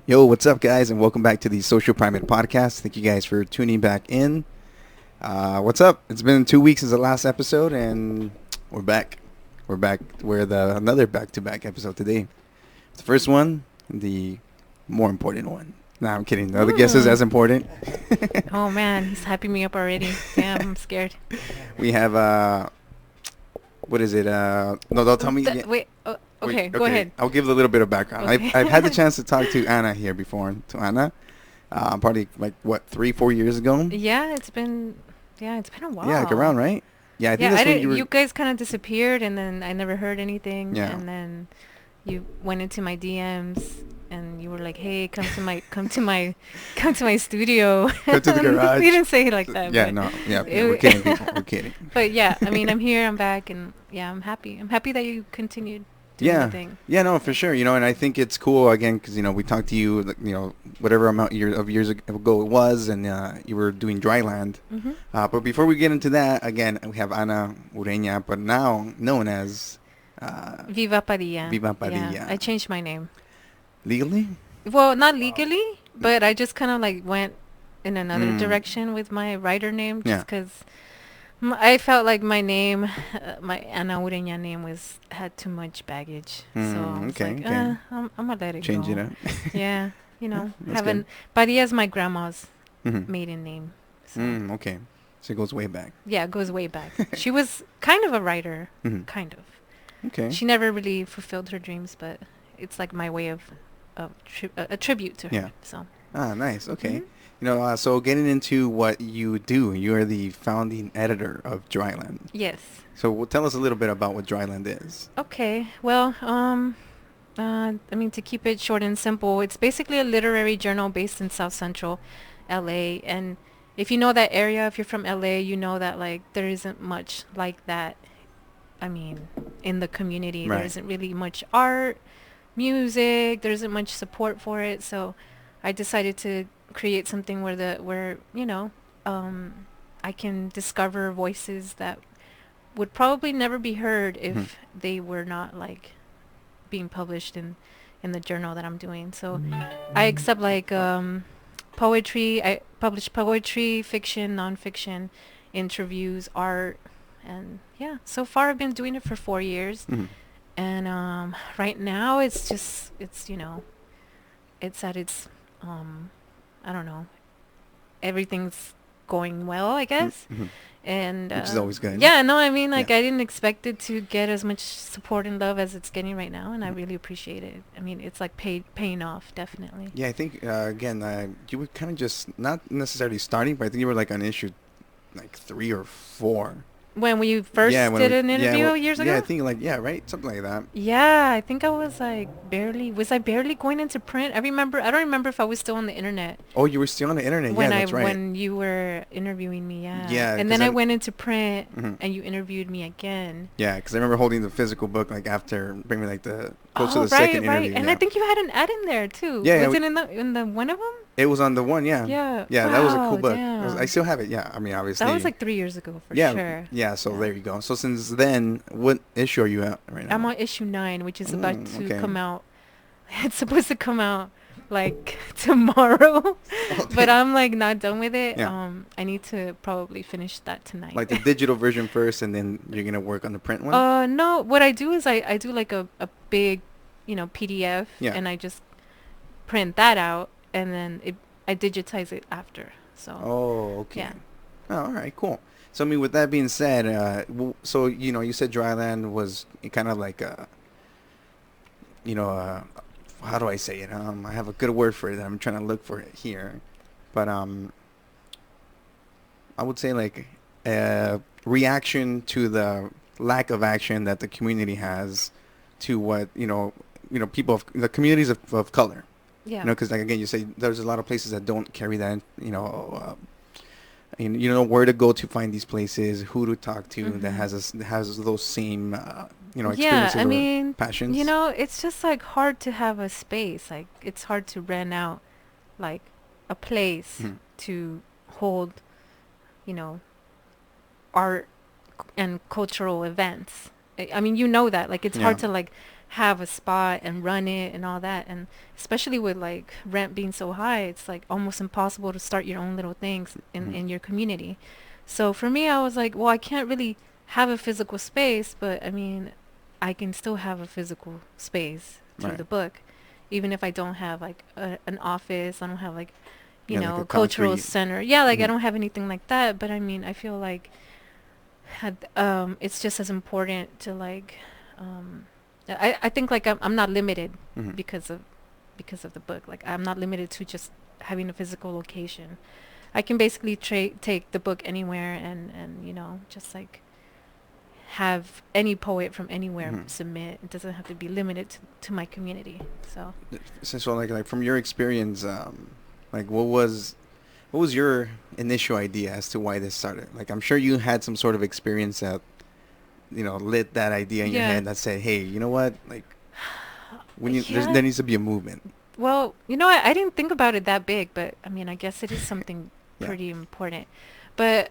Yo, what's up, guys, and welcome back to the Social Primate Podcast. Thank you guys for tuning back in. What's up? It's been 2 weeks since the last episode, and we're back. We're back. We're another back-to-back episode today. The first one, the more important one. Nah, I'm kidding. The other guest is as important. Oh man, he's hyping me up already. Damn, I'm scared. We have what is it? No, don't tell me. Wait. Okay, Wait, go ahead. I'll give a little bit of background. Okay. I've had the chance to talk to Anna here before. To Anna, probably like what 3-4 years ago. Yeah, it's been a while. Yeah, like around, right? Yeah, I think Yeah, that's I when didn't. you were. You guys kind of disappeared, and then I never heard anything. Yeah. And then you went into my DMs, and you were like, "Hey, come to my studio." Go to the garage. You didn't say it like that. Yeah, but no, yeah, it- we're kidding, people. We're kidding. But yeah, I mean, I'm here. I'm back, and yeah, I'm happy. I'm happy that you continued doing the thing. Yeah, no, for sure. And I think it's cool again because we talked to you, like, whatever amount of years ago it was, and you were doing Dryland. Mm-hmm. But before we get into that, again, we have Ana Ureña, but now known as Viva Padilla. Viva Padilla. Yeah, I changed my name. Legally. Well, not legally, but I just kind of like went in another Mm. direction with my writer name Yeah. just because I felt like my name, my Ana Ureña name had too much baggage. So I was okay, like, okay. I'm gonna let it Change go. it up. Yeah, That's having good. Padilla's my grandma's Mhm. maiden name. So Okay. So it goes way back. yeah, it goes way back. She was kind of a writer, Mhm. kind of. Okay. She never really fulfilled her dreams, but it's like my way of a tribute to her. Yeah. So. Nice. Okay. Mhm. So getting into what you do, you are the founding editor of Dryland. Yes. So tell us a little bit about what Dryland is. Okay. Well, I mean, to keep it short and simple, it's basically a literary journal based in South Central LA. And if you know that area, if you're from LA, you know that like there isn't much like that. I mean, in the community, Right. there isn't really much art, music, there isn't much support for it. So I decided to create something where I can discover voices that would probably never be heard if Mhm. they were not like being published in the journal that I'm doing. So I accept like poetry. I publish poetry, fiction, nonfiction, interviews, art, and yeah. So far, I've been doing it for 4 years, Mhm. and right now it's it's at its I don't know. Everything's going well, I guess. Mhm. And Which is always good. yeah, no, I mean, like, Yeah. I didn't expect it to get as much support and love as it's getting right now, and I really appreciate it. I mean, it's like paying off, definitely. Yeah, I think again, you were kind of just not necessarily starting, but I think you were like on issue like 3 or 4. When we first Yeah, when did we- an interview years ago? Yeah, I think right, something like that. Yeah, I think I was like was I barely going into print? I don't remember if I was still on the internet Oh, you were still on the internet. when Yeah, that's right. when you were interviewing me, yeah. Yeah, And 'cause then I I- went into print Mhm. and you interviewed me again. Yeah, because I remember holding the physical book like after bringing like the close to Oh, the second right. interview. And yeah. I think you had an ad in there too. Yeah, Was yeah, it in the one of them? It was on the one. Yeah. Yeah. Yeah, that was a cool Wow, book. damn. I still have it. Yeah, I mean, obviously. That was like 3 years ago for yeah, sure. Yeah, so Yeah. there you go. So since then, what issue are you at right now? I'm on issue 9, which is about to okay. come out. It's supposed to come out like tomorrow, but I'm like not done with it. Yeah. I need to probably finish that tonight. Like the digital version first, and then you're gonna work on the print one. No, what I do is I do like a big, PDF, Yeah. and I just print that out, and then I digitize it after. So Oh, okay. yeah. Oh, all right, cool. So I mean, with that being said, so you said Dryland was kind of like how do I say it? I have a good word for it. I'm trying to look for it here, but I would say like a reaction to the lack of action that the community has to what people of the communities of color. Yeah. Because like again, you say there's a lot of places that don't carry that. And you know where to go to find these places, who to talk to that has those same Yeah, experiences I or mean, passions. it's just like hard to have a space. Like it's hard to rent out like a place Mhm. to hold, art and cultural events. I mean, that like it's hard Yeah. to like have a spot and run it and all that. And especially with like rent being so high, it's like almost impossible to start your own little things in your community. So for me, I was like, well, I can't really have a physical space, but I mean, I can still have a physical space through Right. the book, even if I don't have like an office. I don't have like, you Yeah, like know, a a cultural concrete. center. Yeah, like I Mhm. don't have anything like that. But I mean, I feel like it's just as important to like, I think like I'm not limited Mhm. because of the book. Like I'm not limited to just having a physical location. I can basically take the book anywhere and you know just like have any poet from anywhere Mhm. submit. It doesn't have to be limited to my community. So So like from your experience, like what was your initial idea as to why this started? Like I'm sure you had some sort of experience that lit that idea in your yeah, head that said, hey, you know what? Like yeah. there needs to be a movement. Well, you know, I didn't think about it that big, but I mean, I guess it is something Yeah. pretty important. But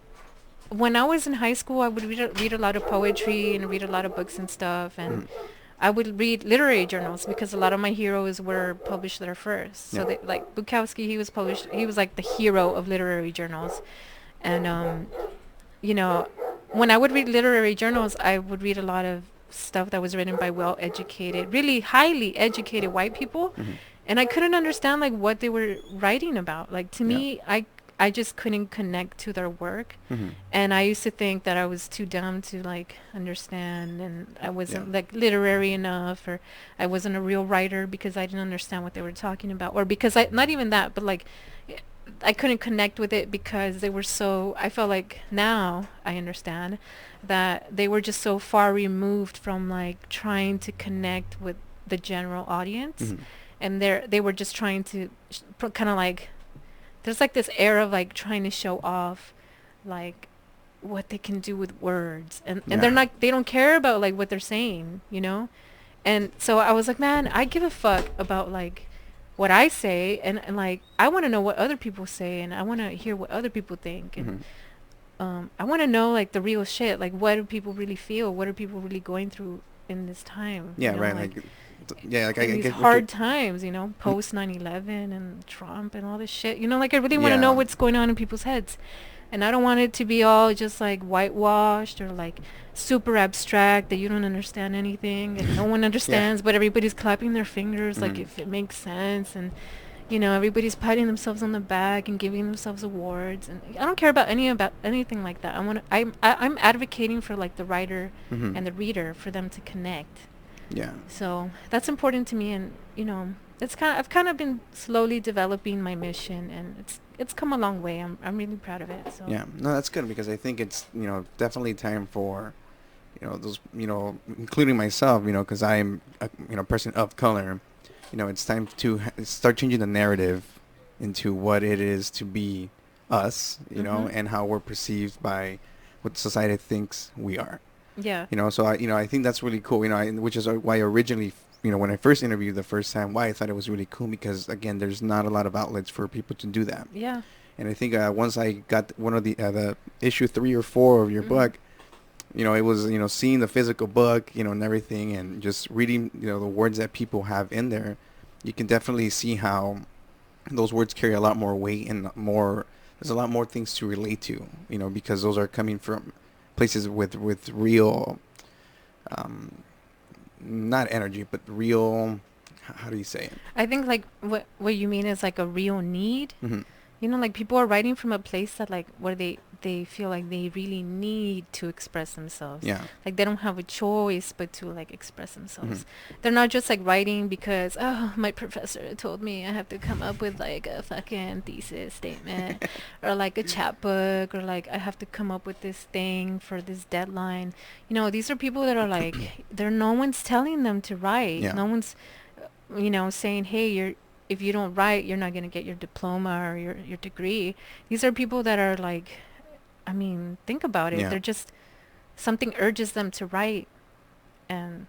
when I was in high school, I would read a lot of poetry and read a lot of books and stuff, and Mhm. I would read literary journals because a lot of my heroes were published there first. So Yeah. they, like Bukowski, he was published. He was like the hero of literary journals, and you know, when I would read literary journals, I would read a lot of stuff that was written by well-educated, really highly educated white people, Mhm. and I couldn't understand like what they were writing about. Like to Yeah. me, I just couldn't connect to their work, Mhm. and I used to think that I was too dumb to like understand, and I Yeah. wasn't like literary enough, or I wasn't a real writer because I didn't understand what they were talking about, or because I not even that, but like I couldn't connect with it because they were so. I felt like now I understand that they were just so far removed from like trying to connect with the general audience, Mhm. and they were just trying to kind of like there's like this air of like trying to show off like what they can do with words, and they're Yeah. not, they don't care about like what they're saying, you know. And so I was like, man, I give a fuck about like what I say, and like I want to know what other people say, and I want to hear what other people think, and Mhm. I want to know like the real shit, like what do people really feel, what are people really going through in this time, you Yeah. know, Right. like Yeah. Like in I these get what you're. hard times, you know, Mhm. post 9/11 and Trump and all this shit, you know, like I really want to know Yeah. what's going on in people's heads. And I don't want it to be all just like whitewashed or like super abstract that you don't understand anything and no one Yeah. understands, but everybody's clapping their fingers like Mhm. if it makes sense, and you know everybody's patting themselves on the back and giving themselves awards, and I don't care about anything like that. I'm advocating for like the writer Mhm. and the reader for them to connect. Yeah. So that's important to me, and you know, I've kind of been slowly developing my mission, and it's come a long way. I'm really proud of it. So Yeah. No, that's good because I think it's definitely time for those including myself because I'm a person of color. It's time to start changing the narrative into what it is to be us, mhm. and how we're perceived by what society thinks we are. Yeah. So I think that's really cool. Which is why originally, when I first interviewed the first time, why I thought it was really cool because again, there's not a lot of outlets for people to do that. Yeah. And I think once I got one of the issue 3 or 4 of your Mhm. book, it was seeing the physical book, and everything, and just reading the words that people have in there. You can definitely see how those words carry a lot more weight and more. There's a lot more things to relate to, because those are coming from places with real, um, not energy, but real. How do you say it? I think like what you mean is like a real need. Mm-hmm. You know, like people are writing from a place that like where they feel like they really need to express themselves. Yeah. Like they don't have a choice but to like express Mm-hmm. themselves. They're not just like writing because oh my professor told me I have to come up with like a fucking thesis statement or like a chapbook, or like I have to come up with this thing for this deadline. You know, these are people that are like they're no one's telling them to write. Yeah. No one's you know, saying, hey, you're if you don't write, you're not going to get your diploma or your degree. These are people that are like, I mean, think about it. Yeah. They're just, something urges them to write, and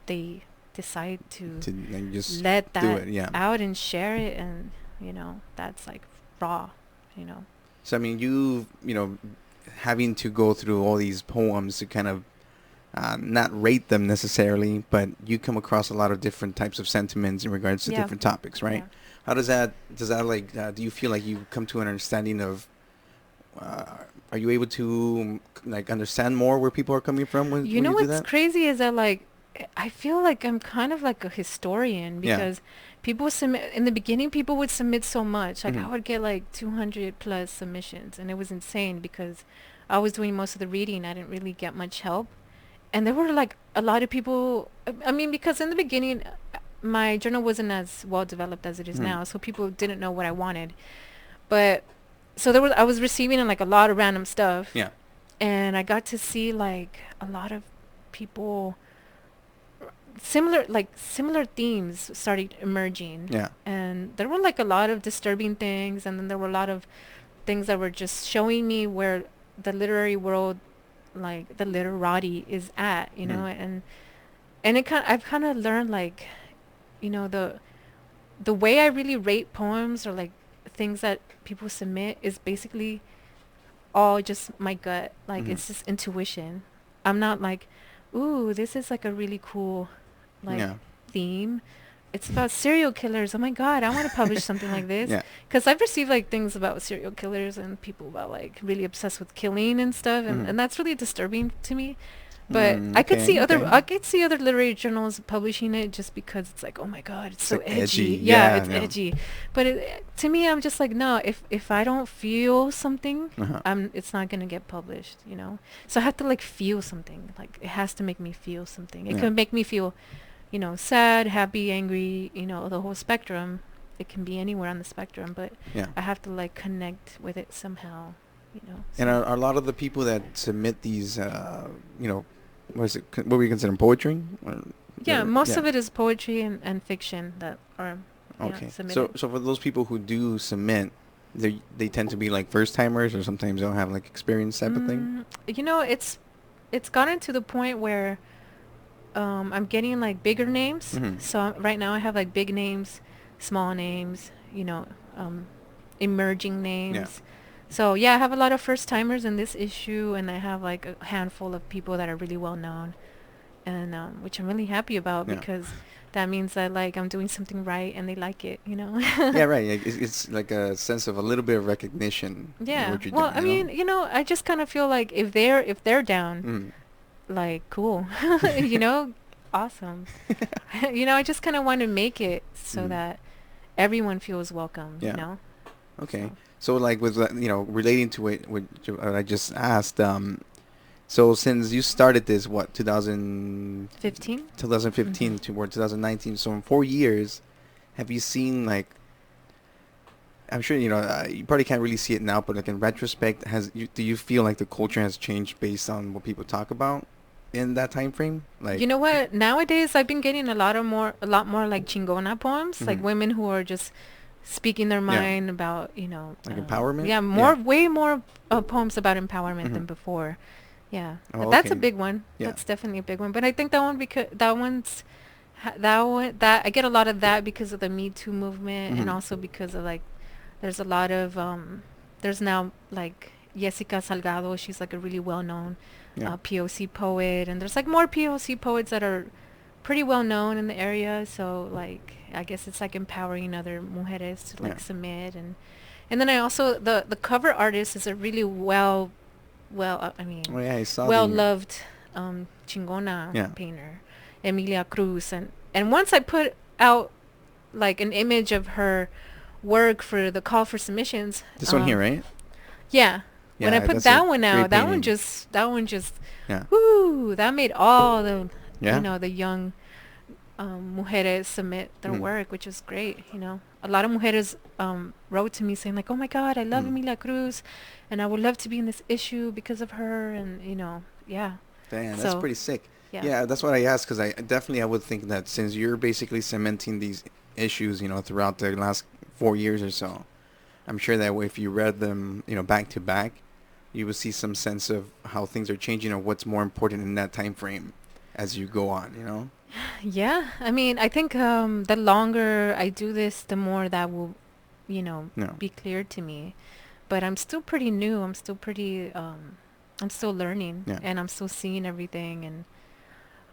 they decide to To like, just let do that it. Yeah. out and share it. And, you know, that's like raw, you know. So I mean, having to go through all these poems to kind of not rate them necessarily, but you come across a lot of different types of sentiments in regards to Yeah. different topics, right? Yeah. How does that like, do you feel like you come to an understanding of, uh, are you able to like understand more where people are coming from You when know you do what's that? crazy is that like I feel like I'm kind of like a historian Yeah. because people submit in the beginning. People would submit so much. Like I Hmm. would get like 200 plus submissions, and it was insane because I was doing most of the reading. I didn't really get much help, and there were like a lot of people. I mean, because in the beginning, my journal wasn't as well developed as it is Hmm. now, so people didn't know what I wanted. But so there was I was receiving like a lot of random stuff, Yeah. and I got to see like a lot of people similar themes started emerging, Yeah. and there were like a lot of disturbing things, and then there were a lot of things that were just showing me where the literary world, like the literati is at, Hmm. and I've kind of learned like, the way I really rate poems or like things that people submit is basically all just my gut. Like Hmm. it's just intuition. I'm not like, ooh, this is like a really cool like Yeah. theme. It's about serial killers. Oh my god, I want to publish something like this. Yeah. Because I've received like things about serial killers and people about like really obsessed with killing and stuff, and, Hmm. and that's really disturbing to me. But Mm, okay. Okay. I could see other literary journals publishing it just because it's like, oh my god, it's It's so like edgy. edgy. Yeah, Yeah. it's Yeah. edgy. But to me, I'm just like, no. If I don't feel something, Uh-huh. it's not gonna get published. So I have to like feel something. Like it has to make me feel something. It Yeah. can make me feel, sad, happy, angry. The whole spectrum. It can be anywhere on the spectrum, but Yeah. I have to like connect with it somehow. And So. are a lot of the people that submit these, what is it? What we consider poetry? Or, Yeah, most yeah. of it is poetry and fiction that are Okay. submitted. So for those people who do submit, they tend to be like first timers, or sometimes they don't have like experience type of thing. It's gotten to the point where I'm getting like bigger names. Hmm. So right now I have like big names, small names, emerging Yeah. names. So yeah, I have a lot of first timers in this issue, and I have like a handful of people that are really well known, and which I'm really happy about Yeah. because that means that like I'm doing something right and they like it. Yeah. Right. Like, it's like a sense of a little bit of recognition in Yeah. what you're Well, doing. I mean, I just kind of feel like if they're down, Mm. like cool, awesome. I just kind of want to make it so Mm. that everyone feels welcome. Yeah. Okay. So So like with relating to what I just asked, so since you started this, what, 15. 2015 toward 2019, so in 4 years, have you seen like, I'm sure you probably can't really see it now, but like in retrospect, do you feel like the culture has changed based on what people talk about in that time frame? Like, You know what? Nowadays, I've been getting a lot more like chingona poems, like mhm. women who are just speaking their Yeah, mind about, like empowerment. yeah, way more poems about empowerment than Mhm. before. Yeah, Oh, that's a okay. big one. Yeah. That's definitely a big one. But I think that one because that one's that one that I get a lot of that because of the Me Too movement, and Mhm. also because of like there's a lot of there's now like Jessica Salgado. She's like a really well known Yeah. POC poet, and there's like more POC poets that are pretty well known in the area. So like I guess it's like empowering other mujeres to like Yeah. submit, and then I also the cover artist is a really I mean Oh yeah, I saw well the. loved chingona Yeah. painter, Emilia Cruz, and once I put out like an image of her work for the call for submissions. This one here, right? Yeah. When I Yeah, put that's a that one out, great painting. that one just Yeah. whoo, that made all the Yeah. the young mujeres submit their Mhm. work, which is great. A lot of mujeres wrote to me saying like, "Oh my God, I love Mhm. Emilia Cruz, and I would love to be in this issue because of her." And yeah, Damn, that's so pretty sick. yeah, Yeah, that's what I asked, because I would think that since you're basically cementing these issues, throughout the last 4 years or so, I'm sure that if you read them, back to back, you would see some sense of how things are changing or what's more important in that time frame as you go on. yeah. I mean, I think the longer I do this, the more that will, No. be clear to me. But I'm still pretty new. I'm still pretty. I'm still learning, Yeah. and I'm still seeing everything, and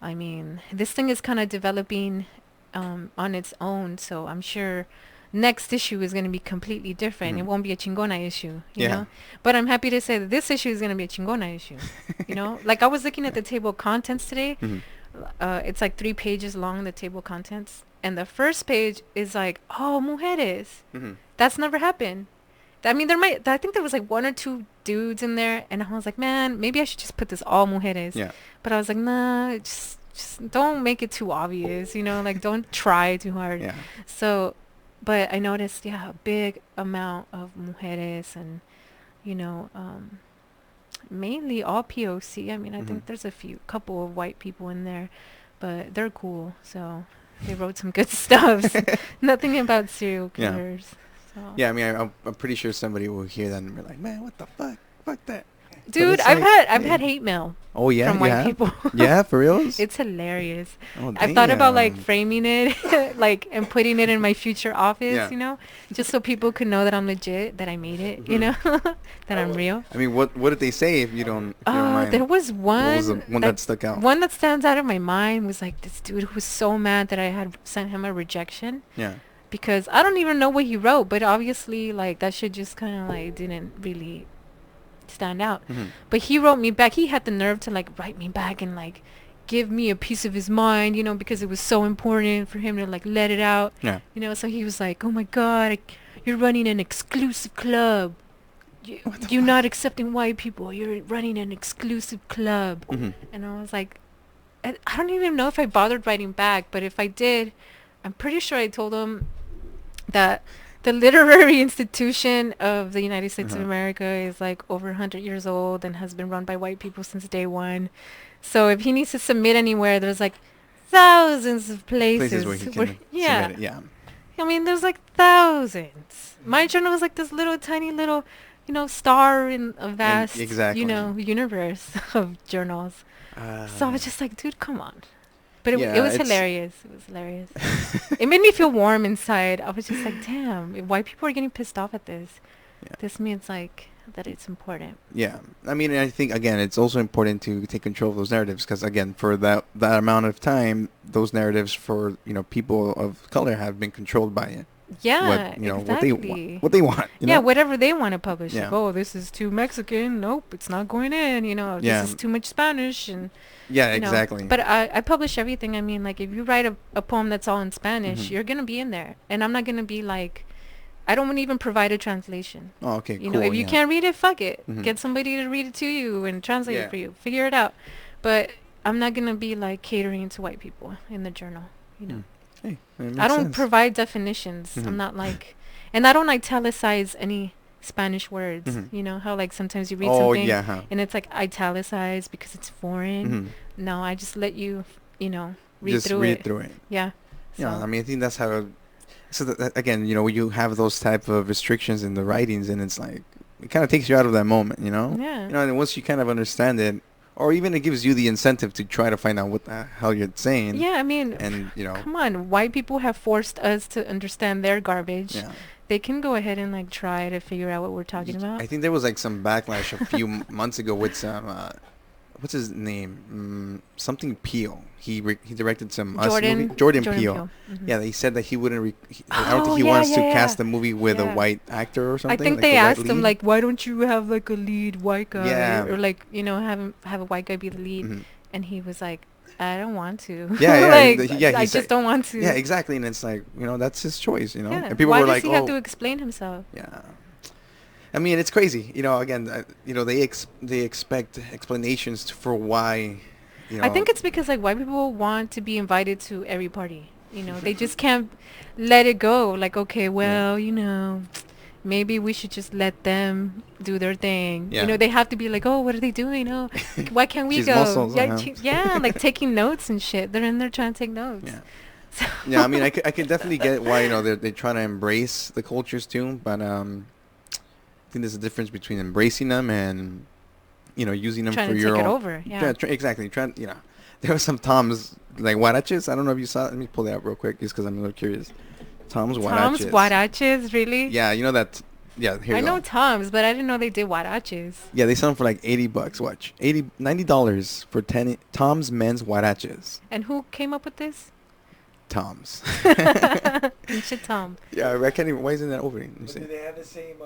I mean, this thing is kind of developing on its own, so I'm sure next issue is going to be completely different. It won't be a chingona issue, you know? But I'm happy to say that this issue is going to be a chingona issue, you know? Like, I was looking at the table of contents today. It's like 3 pages long, the table of contents. And the first page is like, oh, mujeres. That's never happened. I mean, I think there was like 1 or 2 dudes in there, and I was like, man, maybe I should just put this all mujeres. Yeah. But I was like, nah, just don't make it too obvious, you know, like don't try too hard. Yeah. So, but I noticed, a big amount of mujeres, and, you know, mainly all POC. I mean, I think there's couple of white people in there, but they're cool. So they wrote some good stuff. Nothing about serial killers. So. Yeah, I mean, I'm pretty sure somebody will hear that and be like, man, what the fuck? Fuck that. Dude, I've had hate mail. Oh, yeah? From white people. Yeah, for reals? It's hilarious. Oh, I've thought about, like, framing it, like, and putting it in my future office, you know? Just so people could know that I'm legit, that I made it, you know? That I'm real. I mean, what did they say if you don't mind? There was one. What was the one that stuck out? One that stands out of my mind was, like, this dude who was so mad that I had sent him a rejection. Yeah. Because I don't even know what he wrote, but obviously, like, that shit just kind of, like, didn't really stand out. But he wrote me back. He had the nerve to, like, write me back and, like, give me a piece of his mind, you know, because it was so important for him to, like, let it out. Yeah. You know, so he was like, oh my God, you're running an exclusive club. You're not accepting white people. You're running an exclusive club. And I was like, I don't even know if I bothered writing back, but if I did, I'm pretty sure I told him that the literary institution of the United States of America is like over 100 years old and has been run by white people since day one. So if he needs to submit anywhere, there's like thousands of places where he can submit it. Yeah. I mean, there's like thousands. My journal is like this little tiny little, you know, star in a vast, you know, universe of journals. So I was just like, dude, come on. But it was hilarious. It was hilarious. It made me feel warm inside. I was just like, damn, if white people are getting pissed off at this, this means like that it's important. Yeah. I mean, I think, again, it's also important to take control of those narratives because, again, for that amount of time, those narratives for, you know, people of color have been controlled by it. Yeah, exactly. What they want. You know? Whatever they want to publish. Like, oh, this is too Mexican. Nope, it's not going in. You know, this is too much Spanish. And exactly. Know. But I publish everything. I mean, like, if you write a poem that's all in Spanish, you're going to be in there. And I'm not going to be like, I don't even provide a translation. Oh, okay, You know, if you can't read it, fuck it. Get somebody to read it to you and translate it for you. Figure it out. But I'm not going to be, like, catering to white people in the journal, you know. Hey, I don't provide definitions. I'm not like, and I don't italicize any Spanish words. You know how like sometimes you read something and it's like italicized because it's foreign. No, I just let you, you know, read through it. Yeah. Yeah, I mean, I think that's how. So that, again, you know, you have those type of restrictions in the writings, and it's like it kind of takes you out of that moment, you know. Yeah. You know, and once you kind of understand it. Or even it gives you the incentive to try to find out what the hell you're saying. Yeah, I mean, and you know, come on, white people have forced us to understand their garbage. Yeah. They can go ahead and like try to figure out what we're talking about. I think there was like some backlash a few months ago with some, what's his name? Something Peele. He directed some movie. Jordan Peele. Yeah, he said that he wouldn't. I don't think he wants to cast the movie with a white actor or something. I think like they asked him like, why don't you have like a lead white guy? Yeah. Or like, you know, have a white guy be the lead. And he was like, I don't want to. Yeah, I just don't want to. Yeah, exactly. And it's like, you know, that's his choice, you know. Yeah. And people why were like, does he have to explain himself? Yeah. I mean, it's crazy. You know, again, you know, they expect explanations for why. You know, I think it's because like white people want to be invited to every party. You know, they just can't let it go. Like, okay, well, you know, maybe we should just let them do their thing. Yeah. You know, they have to be like, oh, what are they doing? Oh, why can't we go? Muscles, yeah, like taking notes and shit. They're in there trying to take notes. Yeah. So yeah, I mean, I could definitely get why, you know, they're trying to embrace the cultures too, but I think there's a difference between embracing them and, you know, using them trying for to your take own. It over. Yeah. Exactly. You know, there were some Toms like Huaraches. I don't know if you saw it. Let me pull that up real quick, just because I'm a little curious. Tom's Huaraches. Huaraches, really? Yeah, you know that Yeah, here I you know go. Toms, but I didn't know they did huaraches. Yeah, they sell them for like $80. Watch, $90 for 10 Tom's men's huaraches. And who came up with this? Toms. Pinche Tom. Yeah, I can't even. Why isn't that opening? Let me But see. do they have the same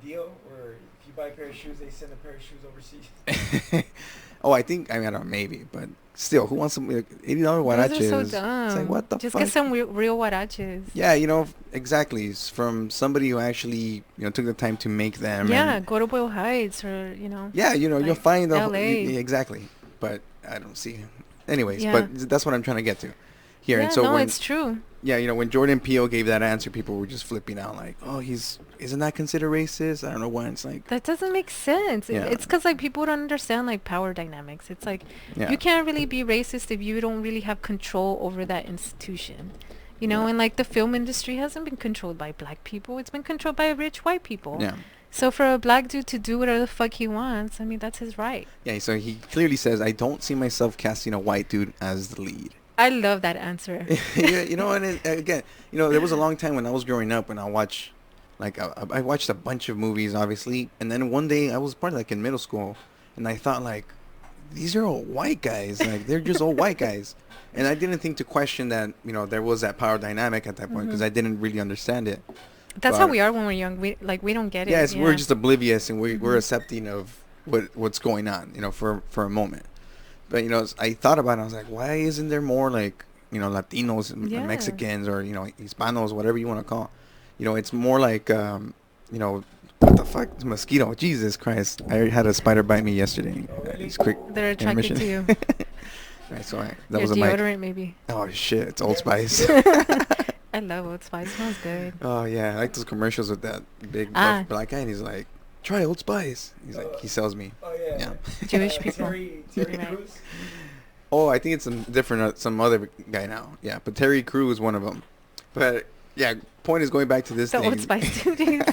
deal, or if you buy a pair of shoes, they send a pair of shoes overseas? Oh, I think I don't know, maybe, but still, who wants some like $80 huaraches? Those are so dumb. It's like what the Just fuck? get some real huaraches. Yeah, exactly. It's from somebody who actually took the time to make them. Yeah, And go to Boyle Heights or yeah, you'll like find the LA. yeah, exactly. But I don't see. Anyways, Yeah. but that's what I'm trying to get to here. Yeah, And so no, when it's true. when Jordan Peele gave that answer, people were just flipping out like, oh, isn't that considered racist? I don't know why. It's like That doesn't make sense. Yeah. It's because like people don't understand like power dynamics. It's like yeah, you can't really be racist if you don't really have control over that institution. Yeah. And like the film industry hasn't been controlled by black people. It's been controlled by rich white people. yeah. So for a black dude to do whatever the fuck he wants, I mean, that's his right. Yeah, so he clearly says, I don't see myself casting a white dude as the lead. I love that answer. Yeah, and again, there was a long time when I was growing up when I watched, like, I watched a bunch of movies, obviously, and then one day I was probably like in middle school, and I thought like, these are all white guys, like they're just all white guys, and I didn't think to question that, there was that power dynamic at that point because I didn't really understand it. That's how But- we are when we're young. We don't get it. Yes, Yeah. we're just oblivious and we're Mhm. accepting of what's going on, for a moment. But I thought about it. I was like, why isn't there more like Latinos and Yeah. Mexicans or Hispanos, whatever you want to call? It's more like what the fuck, it's a mosquito. Jesus Christ! I had a spider bite me yesterday. It's quick. They're attracted intermission. to you. Right, so that Your was a mic. deodorant, maybe. Oh shit! It's Old Spice. I love Old Spice. Smells good. Oh yeah, I like those commercials with that big Ah. buff black guy, and he's like, "Try Old Spice." He's like, he sells me. Oh yeah. Yeah. Jewish people. Terry Right. Crews. Oh, I think it's some different, some other guy now. Yeah, but Terry Crews is one of them. But yeah, point is going back to this The thing. Old Spice dude.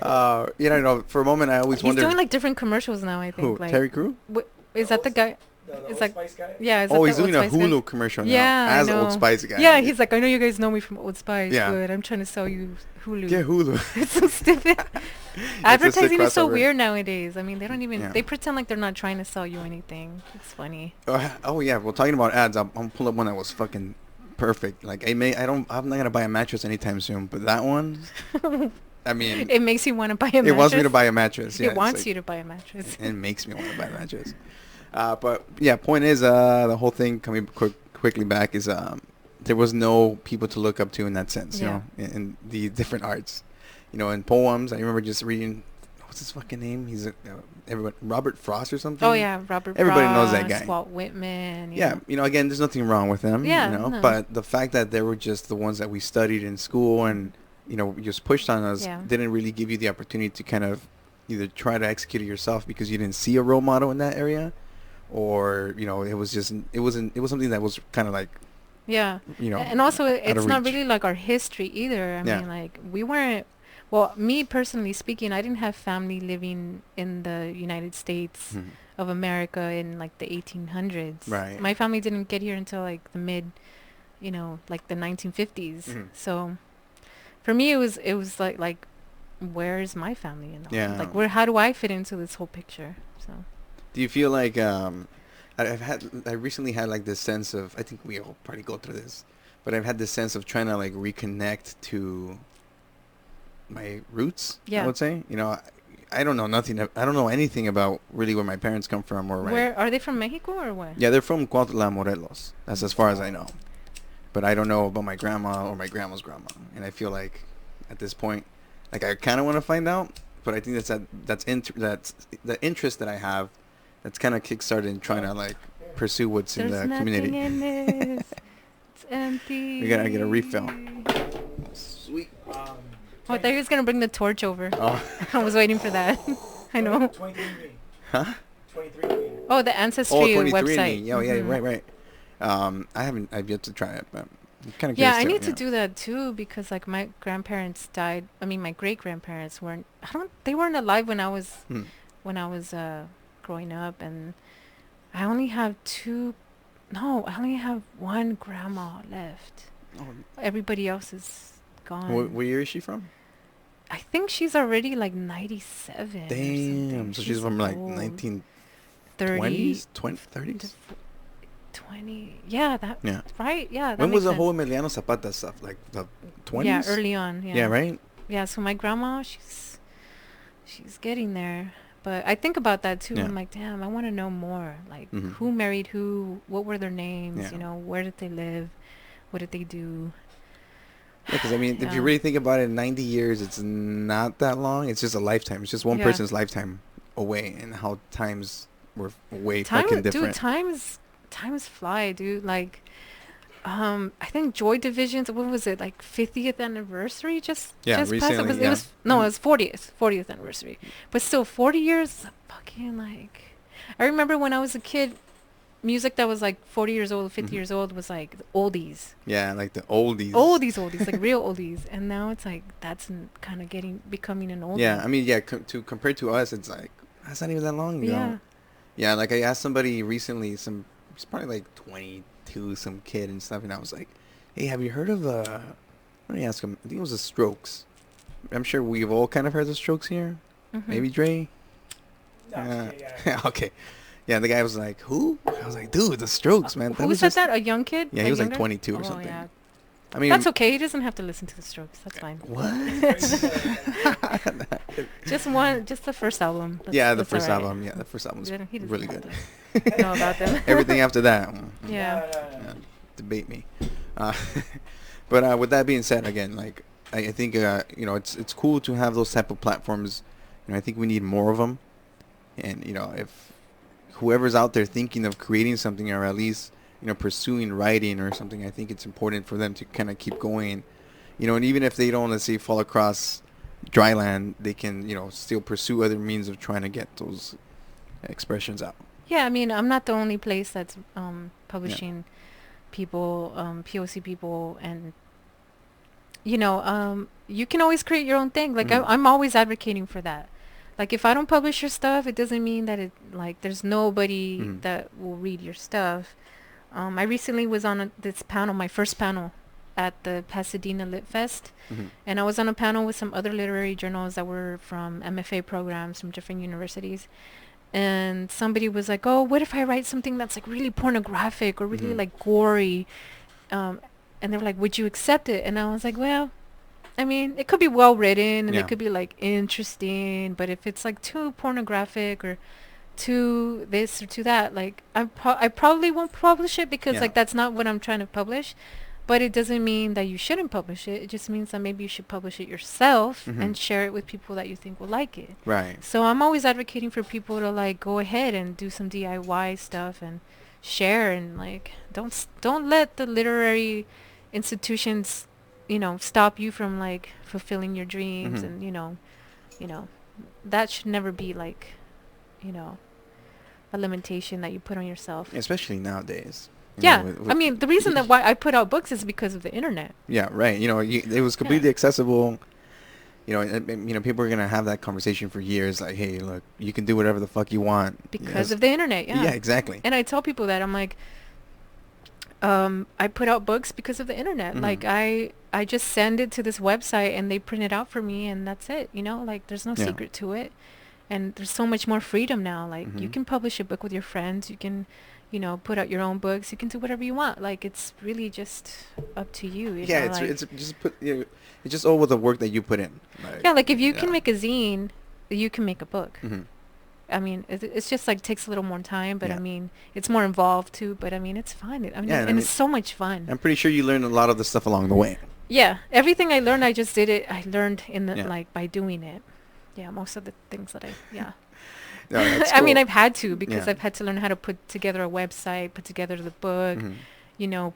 For a moment I always He's wondered. doing like different commercials now. I think. Who? Like, Terry Crews? Is that the guy? The It's Old like- Spice guy. Yeah. Is that Oh, the he's doing a Old Spice guy? Hulu commercial now Yeah, I as Old know. Spice guy. Yeah, he's like, I know you guys know me from Old Spice, Yeah. but I'm trying to sell you Hulu. Yeah, Hulu. It's so stupid. It's a sick Advertising is so crossover. weird nowadays. I mean, they don't even. Yeah. They pretend like they're not trying to sell you anything. It's funny. Oh yeah, well, talking about ads, I'm pull up one that was fucking perfect. Like I'm not gonna buy a mattress anytime soon, but that one, I mean, It makes you want to buy a mattress. it wants me to buy a mattress. Yeah, It it's wants like- you to buy a mattress. It makes me want to buy a mattress. But yeah, point is, the whole thing coming quickly back is there was no people to look up to in that sense, Yeah. in the different arts, in poems. I remember just reading, what's his fucking name? He's everyone, Robert Frost or something. Oh yeah, Robert. Everybody knows Frost, that guy. Walt Whitman. Yeah, again, there's nothing wrong with them, Yeah, no. but the fact that they were just the ones that we studied in school and, just pushed on us Yeah. didn't really give you the opportunity to kind of either try to execute it yourself because you didn't see a role model in that area, or, it was something that was kind of like, Yeah. you know, And also, it's of not reach. really like our history either. I Yeah. mean, like we weren't. Well, me personally speaking, I didn't have family living in the United States Mhm. of America in like the 1800s. Right. My family didn't get here until like the mid, like the 1950s. Mhm. So, for me, it was like, where's my family in all? Yeah. Like, how do I fit into this whole picture? So. Do you feel like I recently had like this sense of, I think we all probably go through this, but I've had this sense of trying to like reconnect to my roots. Yeah. I would say, I don't know nothing. I don't know anything about really where my parents come from or Where are they from? Mexico or what? Yeah, they're from Cuautla, Morelos. That's as far as I know. But I don't know about my grandma or my grandma's grandma, and I feel like at this point, like I kind of want to find out, but I think that's the interest that I have. That's kind of kickstarted in trying to like pursue what's in There's the nothing community. in this. It's empty. We gotta get a refill. Sweet. Um, Oh, I thought he was gonna bring the torch over. Oh. I was waiting for that. I know. 23andMe. Huh? 23andMe. Oh, the Ancestry Oh, 23andMe. website. Yeah, yeah, Mhm. right. I've yet to try it, but I'm kind of Yeah, curious. I need to do that too because like my grandparents died. I mean, my great grandparents weren't. They weren't alive when I was Hmm. growing up, and I only have I only have one grandma left. Oh, Everybody else is gone. where year is she from? I think she's already like 97. Damn. So she's from like old. 1920s, 30s. 20. Yeah, that. Yeah. Right. Yeah. That When makes was the sense. whole Emiliano Zapata stuff? Like the 20s? Yeah, early on. Yeah. Yeah, right? Yeah. So my grandma, she's getting there. But I think about that too. Yeah. I'm like, damn, I want to know more. Like, Mhm. who married who? What were their names? Yeah. You know, where did they live? What did they do? Yeah, because I mean, if you Yeah. really think about it, 90 years, it's not that long. It's just a lifetime. It's just one Yeah. person's lifetime away, and how times were way Time, fucking dude, different. times fly, dude. Like, I think Joy Division's, what was it, like 50th anniversary? Just passed. Recently, It was no, Mhm. it was 40th anniversary. But still, 40 years, is a fucking like. I remember when I was a kid, music that was like 40 years old, 50 Mhm. years old was like the oldies. Yeah, like the oldies. Oldies, like real oldies. And now it's like that's kind of becoming an oldie. Yeah, I mean, yeah, compared to us, it's like, that's not even that long ago. Yeah. Yeah, like I asked somebody recently, it's probably like 22, some kid and stuff, and I was like, hey, have you heard of, let me ask him, I think it was the Strokes. I'm sure we've all kind of heard the Strokes here. Mhm. Maybe Dre? No, Yeah. Okay. Yeah, the guy was like, who? I was like, dude, the Strokes, man. Who said that? A young kid? Yeah, he was like younger? 22 or Oh, something. yeah. I mean, That's okay. He doesn't have to listen to the Strokes. That's fine. What? Just the first album. Yeah, the that's first alright. album. Yeah, the first album was He doesn't really have good. to know about them. Everything after that, Yeah. yeah, debate me. Uh, but with that being said, again, like I think you know, it's cool to have those type of platforms. You know, I think we need more of them. And you know, if whoever's out there thinking of creating something, or at least, you know, pursuing writing or something, I think it's important for them to kind of keep going. You know, and even if they don't, let's say, fall across Dryland, they can, you know, still pursue other means of trying to get those expressions out. Yeah, I mean, I'm not the only place that's publishing people, POC people, and you know, you can always create your own thing. Like Mhm. I'm always advocating for that. Like if I don't publish your stuff, it doesn't mean that it like there's nobody Mhm. that will read your stuff. I recently was on this panel, my first panel at the Pasadena Lit Fest, Mhm. and I was on a panel with some other literary journals that were from MFA programs from different universities. And somebody was like, oh, what if I write something that's like really pornographic or really Mhm. like gory? And they were like, would you accept it? And I was like, well, I mean, it could be well written and Yeah. it could be like interesting, but if it's like too pornographic or too this or to that, like I probably won't publish it because Yeah. like that's not what I'm trying to publish. But it doesn't mean that you shouldn't publish it. It just means that maybe you should publish it yourself Mhm. and share it with people that you think will like it. Right. So I'm always advocating for people to like go ahead and do some DIY stuff and share, and like don't let the literary institutions, you know, stop you from like fulfilling your dreams. Mhm. And you know that should never be like, you know, a limitation that you put on yourself. Especially nowadays. You Yeah, know, I mean, the reason that why I put out books is because of the internet. Yeah, right. You know, it was completely accessible. You know, you know, people are gonna have that conversation for years. Like, hey, look, you can do whatever the fuck you want Because of the internet. Yeah. Yeah, exactly. And I tell people that I'm like, I put out books because of the internet. Mhm. Like I just send it to this website and they print it out for me, and that's it. You know, like there's no Yeah. secret to it. And there's so much more freedom now. Like you Mhm. can publish a book with your friends. You can, you know, put out your own books. You can do whatever you want. Like it's really just up to you. You Yeah, know, like, it's just it's just all with the work that you put in. Like, yeah, like if you can yeah. make a zine, you can make a book. Mhm. I mean, it's just like takes a little more time, but Yeah. I mean, it's more involved too. But I mean, it's fun. I mean, Yeah, and I mean, it's so much fun. I'm pretty sure you learned a lot of the stuff along the way. Yeah, everything I learned, I just did it. I learned in the Yeah. like by doing it. Yeah, most of the things that yeah. No, that's I mean, cool. I've had to because Yeah. I've had to learn how to put together a website, put together the book, Mhm. you know,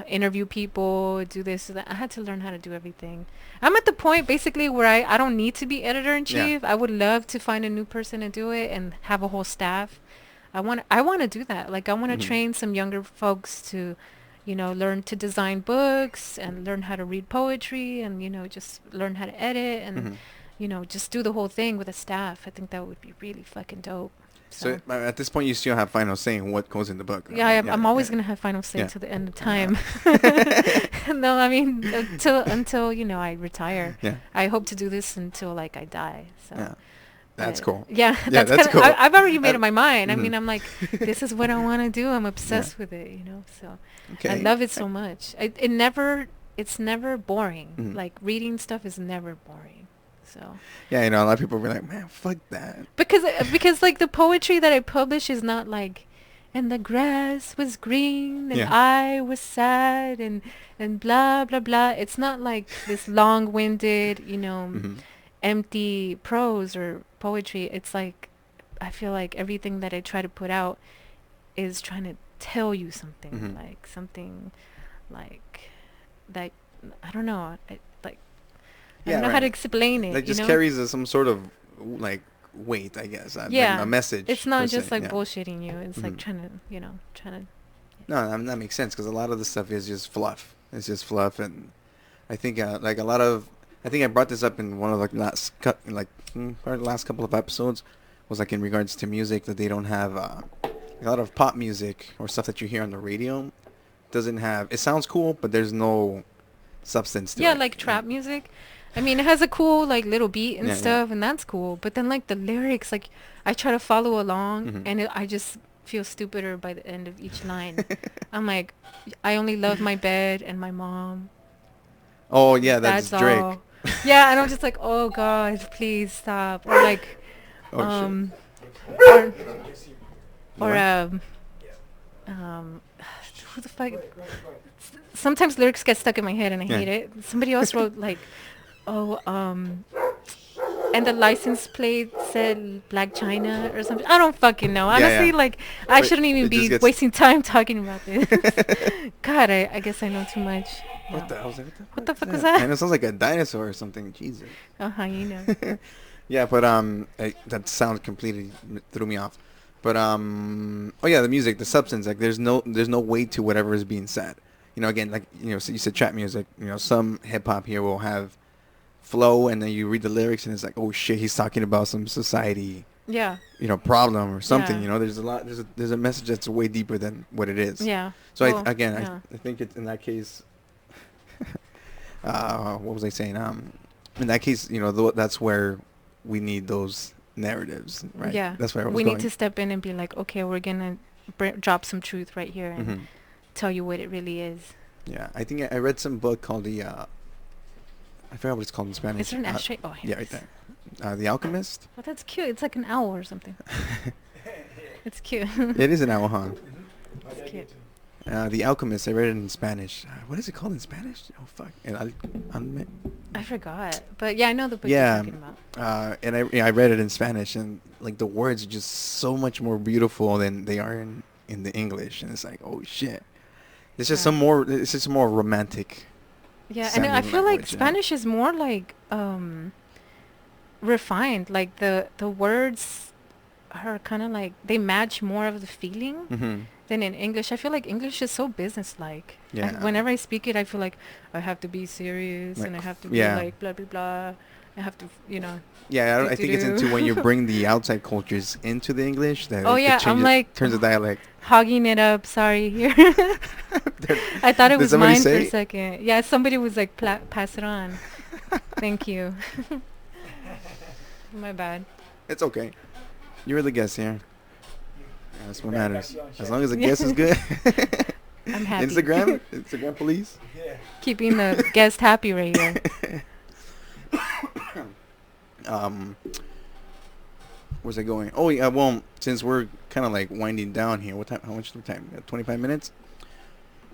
interview people, do this, that. I had to learn how to do everything. I'm at the point basically where I don't need to be editor in Yeah. chief. I would love to find a new person to do it and have a whole staff. I want to do that. Like I want to Mhm. train some younger folks to, you know, learn to design books and learn how to read poetry and, you know, just learn how to edit and, Mhm. you know, just do the whole thing with a staff. I think that would be really fucking dope. So at this point, you still have final say in what goes in the book. Right? Yeah, I'm always gonna have final say till the end of time. No, I mean until I retire. Yeah. I hope to do this until like I die. So. Yeah. That's cool. Yeah, Yeah, that's cool. I've already made up my mind. I Mhm. mean, I'm like, this is what I want to do. I'm obsessed with it, So I love it so much. It's never boring. Mhm. Like reading stuff is never boring. So. Yeah, a lot of people were like, man, fuck that. Because like the poetry that I publish is not like, and the grass was green and I was sad and blah blah blah. It's not like this long-winded, Mhm. empty prose or poetry. It's like I feel like everything that I try to put out is trying to tell you something, Mhm. like something like that. I don't know. I don't know how to explain it. That just carries some sort of like weight, I guess. Like a message. It's not just se. like bullshitting you. It's like trying to. No, that makes sense because a lot of the stuff is just fluff. It's just fluff, and I think like a lot of. I think I brought this up in one of the last last couple of episodes, was like in regards to music that they don't have a lot of pop music or stuff that you hear on the radio doesn't have. It sounds cool, but there's no substance to it. Yeah, like trap music. I mean, it has a cool like little beat and stuff, and that's cool. But then like the lyrics, like I try to follow along, and I just feel stupider by the end of each line. I'm like, I only love my bed and my mom. Oh yeah, that's Drake. All. Yeah, and I'm just like, oh God, please stop. Or like, or who the fuck? Sometimes lyrics get stuck in my head and I hate it. Somebody else wrote like, and the license plate said Black China or something. I don't fucking know. Honestly, like, I shouldn't even be wasting time talking about this. God, I guess I know too much. What the hell? What the fuck was that? And it sounds like a dinosaur or something. Jesus. Yeah, but that sound completely threw me off. But the music, the substance, like there's no weight to whatever is being said. Again, like so you said trap music. Some hip hop here will have flow, and then you read the lyrics, and it's like, oh shit, he's talking about some society. Yeah. Problem or something. There's a lot. There's a message that's way deeper than what it is. Yeah. So I think it's in that case. What was I saying? In that case, that's where we need those narratives, right? Yeah. That's where we need to step in and be like, okay, we're gonna drop some truth right here and tell you what it really is. Yeah, I think I read some book called I forgot what it's called in Spanish. Is there an ashtray? Oh, yeah, right there. The Alchemist. Oh, that's cute. It's like an owl or something. It's cute. It is an owl, huh? It's cute. The Alchemist. I read it in Spanish. What is it called in Spanish? Oh fuck! I forgot, but yeah, I know the book you're talking about. And I read it in Spanish, and like the words are just so much more beautiful than they are in the English, and it's like, oh shit! It's just It's just more romantic. Yeah, and I feel like Spanish is more like refined. Like the words are kind of like they match more of the feeling than in English. I feel like English is so businesslike. Yeah. Whenever I speak it, I feel like I have to be serious and I have to be like blah blah blah. I have to, Yeah, I think it's into when you bring the outside cultures into the English that I'm like turns the dialect. Hogging it up. Sorry here. I thought it was mine for a second. Yeah, somebody was like, pass it on. Thank you. My bad. It's okay. You're the guest here. That's what matters. As long as the guest is good. I'm happy. Instagram police. Yeah. Keeping the guest happy right here. Where's it going? Oh yeah, well, since we're kind of like winding down here, how much time? 25 minutes.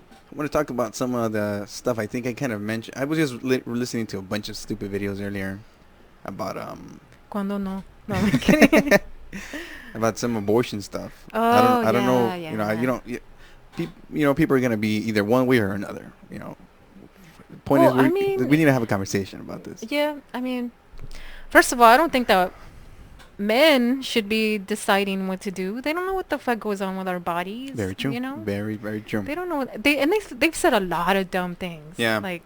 I want to talk about some of the stuff I think I kind of mentioned. I was just listening to a bunch of stupid videos earlier about Cuando no, I'm kidding. about some abortion stuff. Oh, I don't know. Yeah. People are gonna be either one way or another. The point is, we need to have a conversation about this. Yeah, I mean, first of all, I don't think that men should be deciding what to do. They don't know what the fuck goes on with our bodies. Very true. Very, very true. They don't know. They've said a lot of dumb things. Yeah. Like,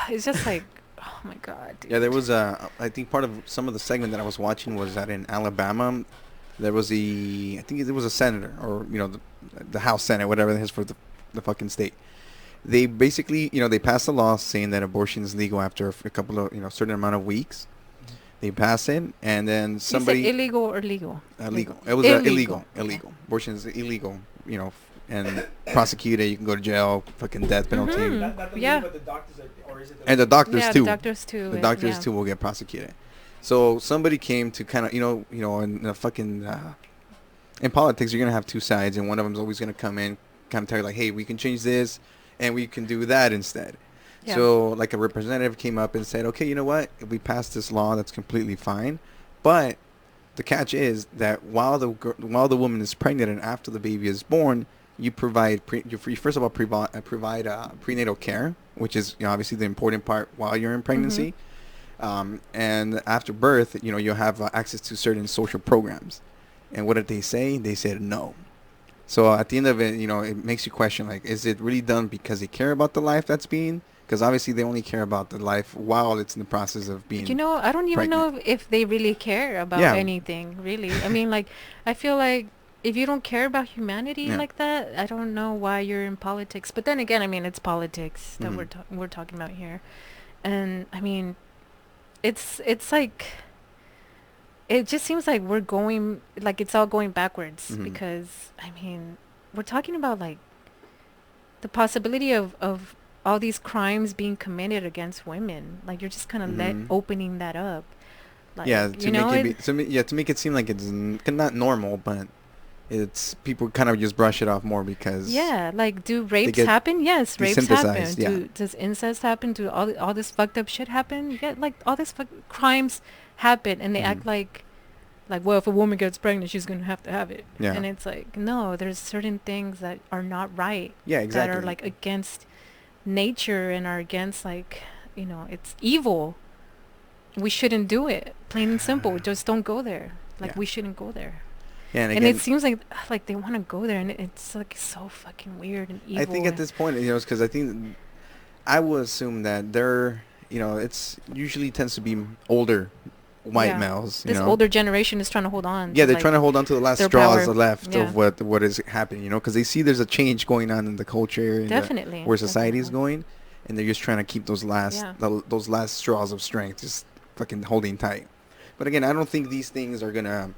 it's just like, oh my god, dude. Yeah, there was I think part of some of the segment that I was watching was that in Alabama, there was I think it was a senator, or the House Senate, whatever it is for the fucking state. They basically, they passed a law saying that abortion is legal after a couple of, certain amount of weeks. They pass it, and then somebody... You said illegal or legal? Illegal. It was illegal. Illegal. Abortion is illegal, and prosecuted, you can go to jail, fucking death penalty. Mm-hmm. Not the Yeah. legal, but the doctors are, or is it the... And the doctors Yeah, too. the doctors too. The doctors yeah. too will get prosecuted. So somebody came to kind of, in a fucking... in politics, you're going to have two sides, and one of them's always going to come in, kind of tell you, like, hey, we can change this, and we can do that instead. Yeah. So, like, a representative came up and said, okay, you know what? If we pass this law, that's completely fine. But the catch is that while the woman is pregnant and after the baby is born, you provide, first of all, provide prenatal care, which is obviously the important part while you're in pregnancy. Mm-hmm. And after birth, you'll have access to certain social programs. And what did they say? They said no. So at the end of it, it makes you question, like, is it really done because they care about the life that's being? Because obviously they only care about the life while it's in the process of being I don't even pregnant. know if they really care about anything, really. I mean, like, I feel like if you don't care about humanity like that, I don't know why you're in politics. But then again, I mean, it's politics that we're talking about here. And, I mean, it's like... It just seems like we're going, like, it's all going backwards because, I mean, we're talking about, like, the possibility of all these crimes being committed against women. Like, you're just kind of opening that up. Like, to make it seem like it's not normal, but it's people kind of just brush it off more because like, do rapes happen? Yes, rapes happen. Yeah. Does incest happen? Do all this fucked up shit happen? Yeah, like, all this crimes happen, and they act like, well, if a woman gets pregnant, she's gonna have to have it. Yeah. And it's like, no, there's certain things that are not right. Yeah, exactly. That are, like, against nature and are against, like, it's evil. We shouldn't do it. Plain and simple. Just don't go there. Like, we shouldn't go there. Yeah, and it seems like they want to go there, and it's, like, so fucking weird and evil. I think at this point, it's because I think I would assume that they're, it's usually tends to be older white males. This older generation is trying to hold on. Yeah, they're trying to hold on to the last straws left of what is happening, because they see there's a change going on in the culture. Definitely. Where society is going, and they're just trying to keep those last straws of strength just fucking holding tight. But again, I don't think these things are gonna,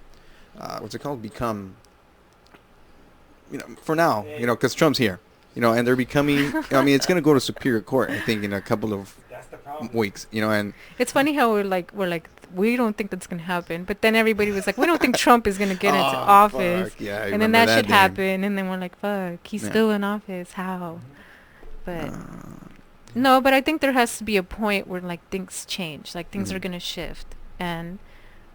become, for now, because Trump's here, and they're becoming, I mean, it's gonna go to Superior Court, I think, in a couple of weeks, and it's funny how we're like we don't think that's gonna happen, but then everybody was like, we don't think Trump is gonna get into office. Yeah, and then that shit happened, and then we're like, fuck, he's still in office, how? But no, but I think there has to be a point where, like, things change, like, things are gonna shift, and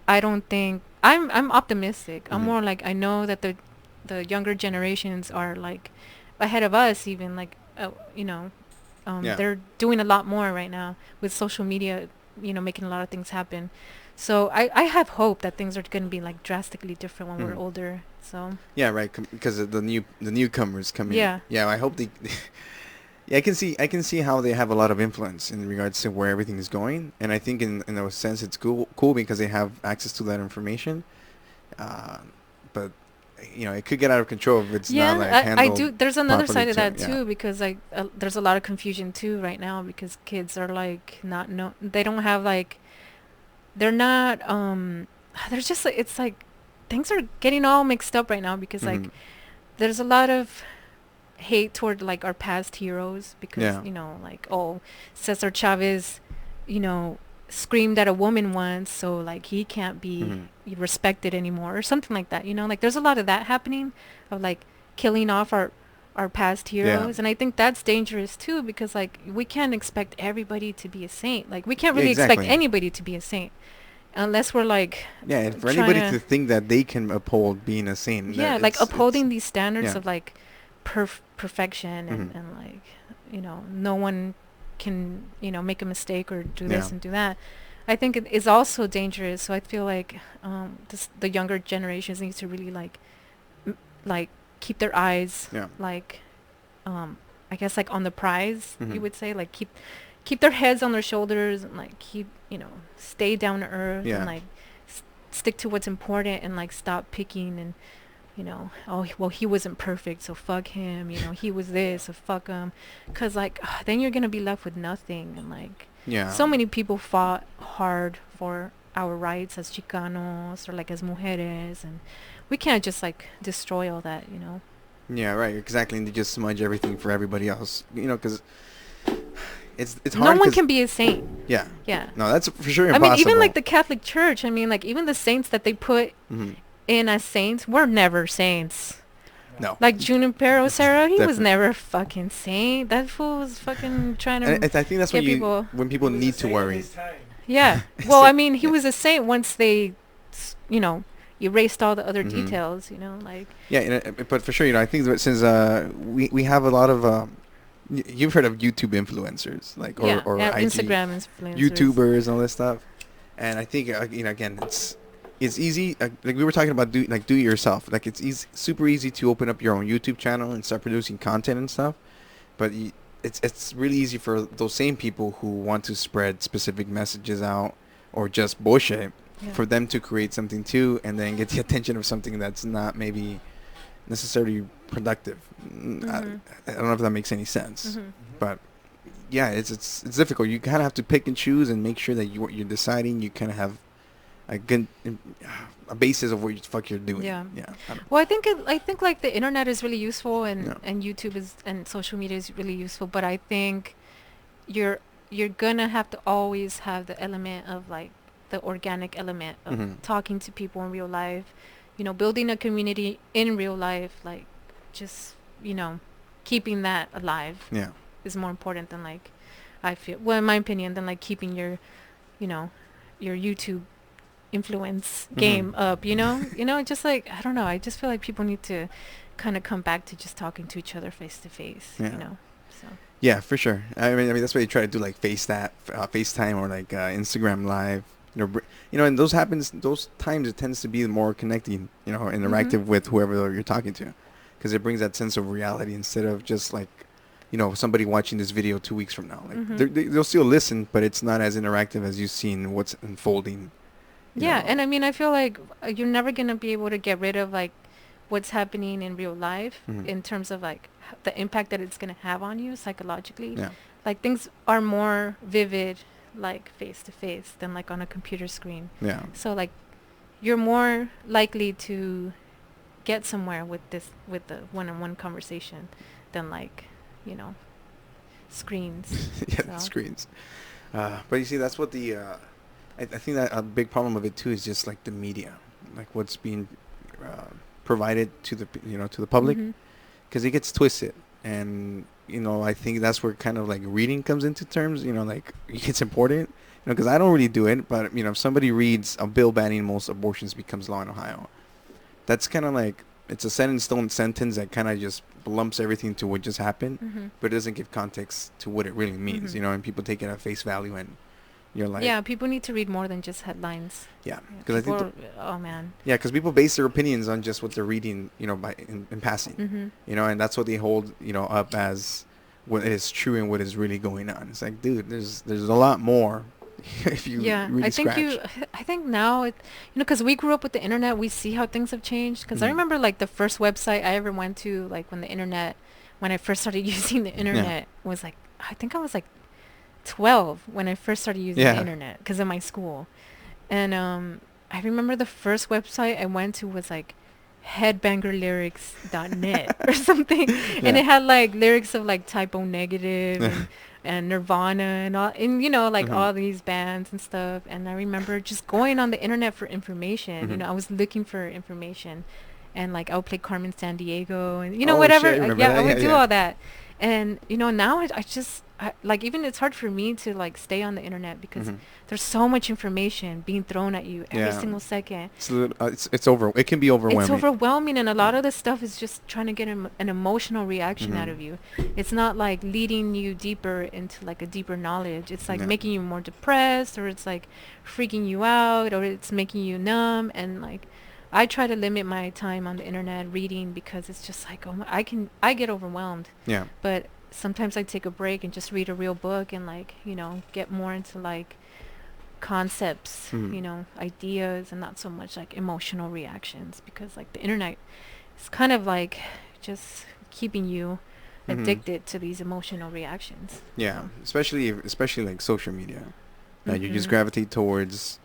I don't think I'm optimistic. I'm more like, I know that the younger generations are, like, ahead of us, even, like, they're doing a lot more right now with social media, making a lot of things happen. So I have hope that things are going to be, like, drastically different when we're older. So yeah, right, because of the newcomers coming. Yeah. Yeah, I hope they. Yeah, I can see how they have a lot of influence in regards to where everything is going, and I think in a sense it's cool because they have access to that information. But it could get out of control if it's not, like, handled I do. There's another side of that too, yeah. because, like, there's a lot of confusion too right now, because kids are, like, they don't have, like, they're not there's just, like, it's like things are getting all mixed up right now, because like there's a lot of hate toward, like, our past heroes, because like, oh, Cesar Chavez screamed at a woman once, so, like, he can't be respected anymore, or something like that. Like, there's a lot of that happening, of, like, killing off our past heroes. And I think that's dangerous too, because, like, we can't expect everybody to be a saint. Like, we can't really expect anybody to be a saint unless we're, like, and for anybody to think that they can uphold being a saint, like, upholding these standards of, like, perfection and like, no one can make a mistake or do this and do that. I think it is also dangerous. So I feel like the younger generations need to really, like keep their eyes like I guess, like, on the prize, you would say, like, keep their heads on their shoulders, and, like, keep stay down to earth, and, like, stick to what's important and like stop picking and, oh, well, he wasn't perfect, so fuck him. He was this, so fuck him. Because, like, then you're going to be left with nothing. And, like, so many people fought hard for our rights as Chicanos or, like, as mujeres. And we can't just, like, destroy all that, Yeah, right, exactly. And they just smudge everything for everybody else, because it's hard. No one can be a saint. Yeah. Yeah. No, that's for sure impossible. I mean, even, like, the Catholic Church, like, even the saints that they put in as saints were never saints. No. Like Junipero Serra, he was never a fucking saint. That fool was fucking trying to I think that's when people need to worry. Yeah. Well, I mean, he was a saint once they, erased all the other details, like. Yeah, but for sure, I think that since we have a lot of you've heard of YouTube influencers, like or IG, Instagram influencers, YouTubers and all this stuff, and I think again it's easy, like we were talking about, do it yourself. Like it's super easy to open up your own YouTube channel and start producing content and stuff, but it's really easy for those same people who want to spread specific messages out or just bullshit, for them to create something too and then get the attention of something that's not maybe necessarily productive. I don't know if that makes any sense, but yeah, it's difficult. You kind of have to pick and choose and make sure that what you're deciding, you kind of have a basis of what the fuck you're doing. Yeah. Well, I think like the internet is really useful and YouTube and social media is really useful, but I think you're gonna have to always have the element of like the organic element of talking to people in real life, building a community in real life, like just keeping that alive is more important than, like, I feel, well, in my opinion, than like keeping your your YouTube influence game up, just like, I don't know, I just feel like people need to kind of come back to just talking to each other face to face, so. Yeah, for sure. I mean that's why you try to do like FaceTime or like Instagram Live, and those times it tends to be more connecting, interactive with whoever you're talking to, because it brings that sense of reality instead of just like, somebody watching this video 2 weeks from now, like they'll still listen, but it's not as interactive as you've seen what's unfolding. And I mean, I feel like you're never going to be able to get rid of like what's happening in real life in terms of like the impact that it's going to have on you psychologically. Like things are more vivid like face to face than like on a computer screen. So like you're more likely to get somewhere with the one-on-one conversation than like, screens. The screens. But you see, that's what the I think that a big problem of it too is just like the media, like what's being provided to the to the public, because it gets twisted, and I think that's where kind of like reading comes into terms. Like it's important, because I don't really do it, but if somebody reads a bill banning most abortions becomes law in Ohio, that's kind of like, it's a set in stone sentence that kind of just lumps everything to what just happened, but it doesn't give context to what it really means, and people take it at face value, and you're like, people need to read more than just headlines. Because I think oh man, because people base their opinions on just what they're reading, by in passing, and that's what they hold up as what is true and what is really going on. It's like, dude, there's a lot more. If you really I think now because we grew up with the internet, we see how things have changed. Because I remember like the first website I ever went to, like when I first started using the internet, was like, I think I was like 12 when I first started using the internet because of my school. And I remember the first website I went to was like headbangerlyrics.net or something, and it had like lyrics of like Typo Negative and Nirvana and all, and all these bands and stuff. And I remember just going on the internet for information. I was looking for information, and like I would play Carmen Sandiego and whatever. I would do all that. And now I just like, even it's hard for me to like stay on the internet because there's so much information being thrown at you every single second. It can be overwhelming. It's overwhelming, and a lot of the stuff is just trying to get an emotional reaction out of you. It's not like leading you deeper into like a deeper knowledge. It's like making you more depressed, or it's like freaking you out, or it's making you numb. And like, I try to limit my time on the internet reading because it's just like, I get overwhelmed. But sometimes I take a break and just read a real book and like, get more into like concepts, Mhm. ideas, and not so much like emotional reactions, because like the internet is kind of like just keeping you Mhm. addicted to these emotional reactions. Yeah, So. especially like social media. You just Mhm. gravitate towards,